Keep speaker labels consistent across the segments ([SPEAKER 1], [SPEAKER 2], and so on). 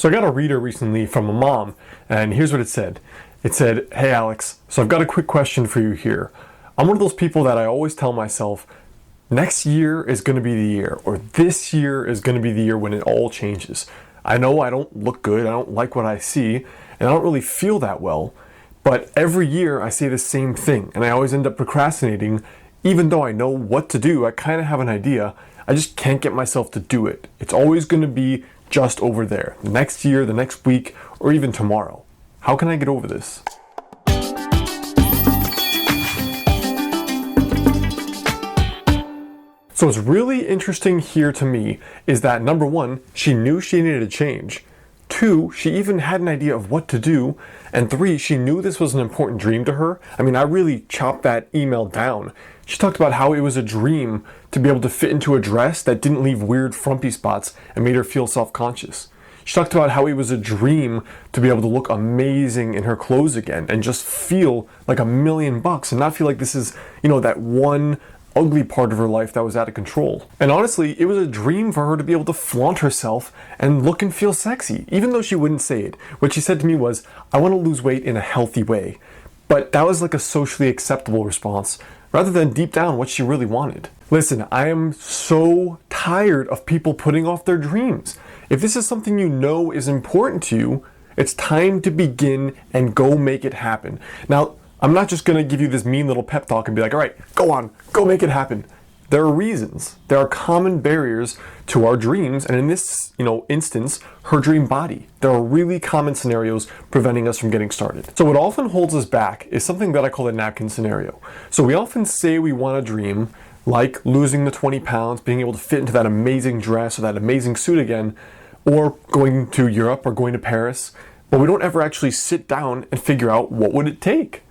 [SPEAKER 1] So I got a reader recently from a mom, and here's what it said. It said, "Hey Alex, so I've got a quick question for you here. I'm one of those people that I always tell myself, next year is going to be the year, or this year is going to be the year when it all changes. I know I don't look good, I don't like what I see, and I don't really feel that well, but every year I say the same thing, and I always end up procrastinating. Even though I know what to do, I kind of have an idea, I just can't get myself to do it. It's always going to be just over there, the next year, the next week, or even tomorrow. How can I get over this?" So what's really interesting here to me is that number one, she knew she needed a change. Two, she even had an idea of what to do. And three, she knew this was an important dream to her. I mean, I really chopped that email down. She talked about how it was a dream to be able to fit into a dress that didn't leave weird frumpy spots and made her feel self-conscious. She talked about how it was a dream to be able to look amazing in her clothes again and just feel like $1,000,000 and not feel like this is, that one ugly part of her life that was out of control. And honestly, it was a dream for her to be able to flaunt herself and look and feel sexy, even though she wouldn't say it. What she said to me was, "I want to lose weight in a healthy way." But that was like a socially acceptable response, rather than deep down what she really wanted. Listen, I am so tired of people putting off their dreams. If this is something you know is important to you, it's time to begin and go make it happen. Now, I'm not just going to give you this mean little pep talk and be like, all right, go on, go make it happen. There are reasons. There are common barriers to our dreams, and in this, instance, her dream body. There are really common scenarios preventing us from getting started. So what often holds us back is something that I call the napkin scenario. So we often say we want a dream, like losing the 20 pounds, being able to fit into that amazing dress or that amazing suit again, or going to Europe or going to Paris, but we don't ever actually sit down and figure out what would it take.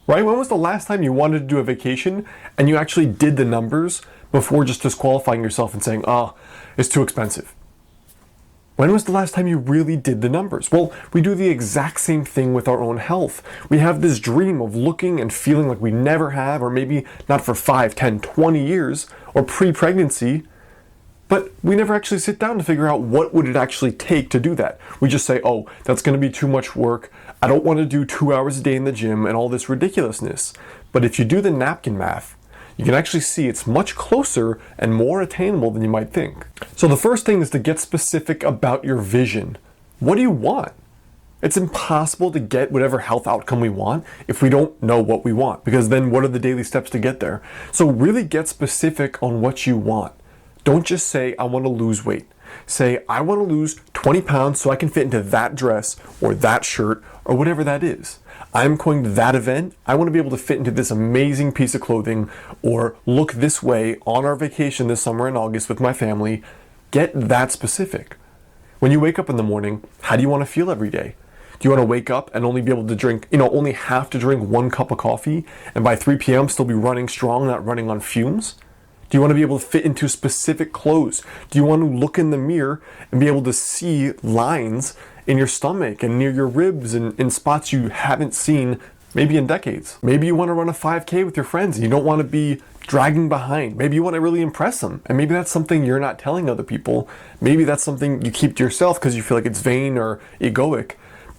[SPEAKER 1] Right? When was the last time you wanted to do a vacation and you actually did the numbers before just disqualifying yourself and saying, "Oh, it's too expensive"? When was the last time you really did the numbers? Well, we do the exact same thing with our own health. We have this dream of looking and feeling like we never have, or maybe not for 5, 10, 20 years, or pre-pregnancy, but we never actually sit down to figure out what would it actually take to do that. We just say, "Oh, that's going to be too much work. I don't want to do 2 hours a day in the gym," and all this ridiculousness. But if you do the napkin math, you can actually see it's much closer and more attainable than you might think. So the first thing is to get specific about your vision. What do you want? It's impossible to get whatever health outcome we want if we don't know what we want, because then what are the daily steps to get there? So really get specific on what you want. Don't just say, "I want to lose weight." Say, "I want to lose 20 pounds so I can fit into that dress or that shirt or whatever that is. I'm going to that event. I want to be able to fit into this amazing piece of clothing or look this way on our vacation this summer in August with my family." Get that specific. When you wake up in the morning, how do you want to feel every day? Do you want to wake up and only be able to drink, only have to drink 1 cup of coffee and by 3 p.m. still be running strong, not running on fumes? Do you want to be able to fit into specific clothes? Do you want to look in the mirror and be able to see lines in your stomach and near your ribs and in spots you haven't seen maybe in decades? Maybe you want to run a 5K with your friends and you don't want to be dragging behind. Maybe you want to really impress them. And maybe that's something you're not telling other people. Maybe that's something you keep to yourself because you feel like it's vain or egoic.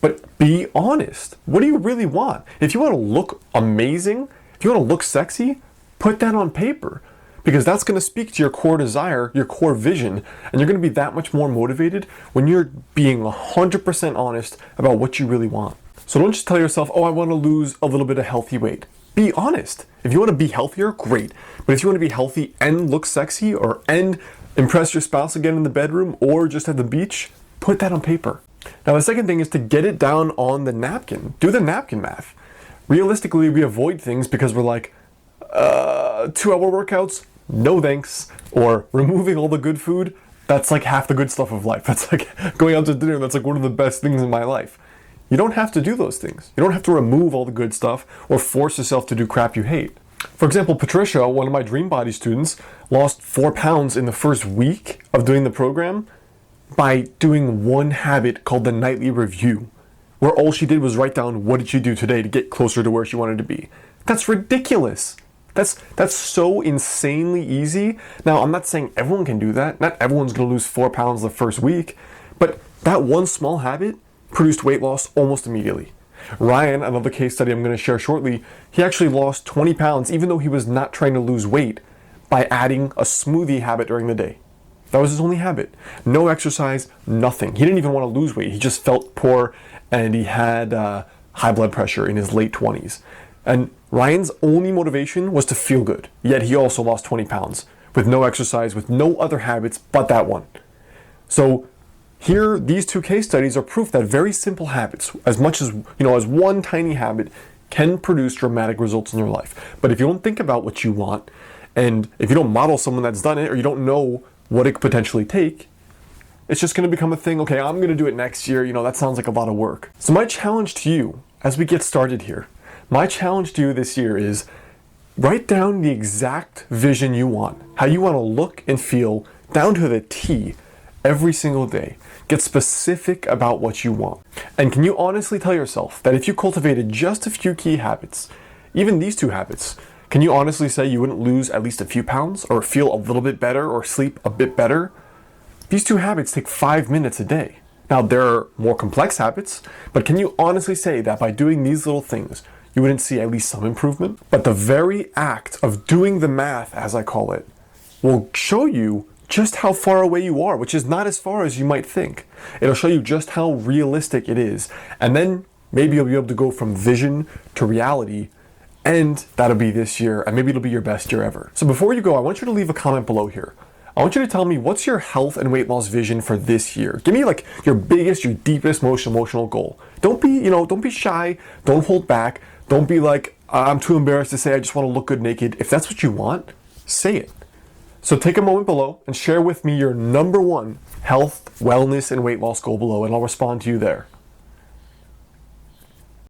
[SPEAKER 1] But be honest. What do you really want? If you want to look amazing, if you want to look sexy, put that on paper. Because that's going to speak to your core desire, your core vision, and you're going to be that much more motivated when you're being 100% honest about what you really want. So don't just tell yourself, "Oh, I want to lose a little bit of healthy weight." Be honest. If you want to be healthier, great. But if you want to be healthy and look sexy and impress your spouse again in the bedroom or just at the beach, put that on paper. Now, the second thing is to get it down on the napkin. Do the napkin math. Realistically, we avoid things because we're like, 2-hour workouts? No thanks. Or removing all the good food, that's like half the good stuff of life. That's like going out to dinner, that's like one of the best things in my life. You don't have to do those things. You don't have to remove all the good stuff or force yourself to do crap you hate. For example, Patricia, one of my Dream Body students, lost 4 pounds in the first week of doing the program by doing one habit called the nightly review, where all she did was write down what did she do today to get closer to where she wanted to be. That's ridiculous. That's so insanely easy. Now, I'm not saying everyone can do that. Not everyone's going to lose 4 pounds the first week, but That one small habit produced weight loss almost immediately. Ryan, another case study I'm going to share shortly, he actually lost 20 pounds even though he was not trying to lose weight by adding a smoothie habit during the day. That was his only habit. No exercise, nothing. He didn't even want to lose weight. He just felt poor and he had high blood pressure in his late 20s. And Ryan's only motivation was to feel good, yet he also lost 20 pounds with no exercise, with no other habits but that one. So here, these two case studies are proof that very simple habits, as much as, as one tiny habit, can produce dramatic results in your life. But if you don't think about what you want, and if you don't model someone that's done it, or you don't know what it could potentially take, it's just going to become a thing, okay, I'm going to do it next year, that sounds like a lot of work. So my challenge to you, as we get started here, my challenge to you this year is write down the exact vision you want, how you want to look and feel down to the T every single day. Get specific about what you want. And can you honestly tell yourself that if you cultivated just a few key habits, even these two habits, can you honestly say you wouldn't lose at least a few pounds or feel a little bit better or sleep a bit better? These two habits take 5 minutes a day. Now, there are more complex habits, but can you honestly say that by doing these little things, you wouldn't see at least some improvement? But the very act of doing the math, as I call it, will show you just how far away you are, which is not as far as you might think. It'll show you just how realistic it is. And then maybe you'll be able to go from vision to reality, and that'll be this year, and maybe it'll be your best year ever. So before you go, I want you to leave a comment below here. I want you to tell me, what's your health and weight loss vision for this year? Give me like your biggest, your deepest, most emotional goal. Don't be shy. Don't hold back. Don't be like, I'm too embarrassed to say I just want to look good naked. If that's what you want, say it. So take a moment below and share with me your number one health, wellness, and weight loss goal below, and I'll respond to you there.